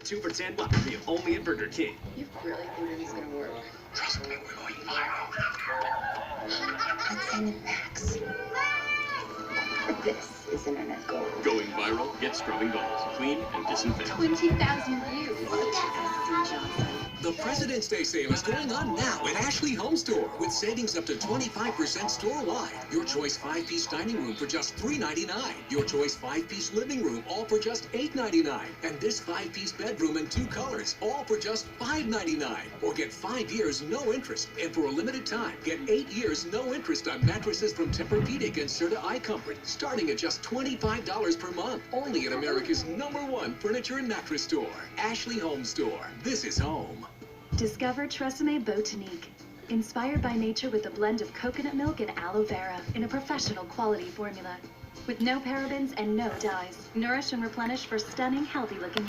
2 for $10 block meal only at Burger King. You really think this is gonna work? Trust me, we're going viral. Let's send it Max. This is internet gold. Going viral, get scrubbing balls, clean and disinfect. 20,000 views. That's Johnson. The President's Day sale is going on now at Ashley Home Store with savings up to 25% store-wide. Your choice 5-piece dining room for just $3.99. Your choice 5-piece living room, all for just $8.99. And this 5-piece bedroom in 2 colors, all for just $5.99. Or get 5 years no interest. And for a limited time, get 8 years no interest on mattresses from Tempur-Pedic and Serta iComfort, starting at just $25 per month. Only at America's #1 furniture and mattress store, Ashley Home Store. This is home. Discover Tresemme Botanique. Inspired by nature with a blend of coconut milk and aloe vera in a professional quality formula. With no parabens and no dyes. Nourish and replenish for stunning, healthy-looking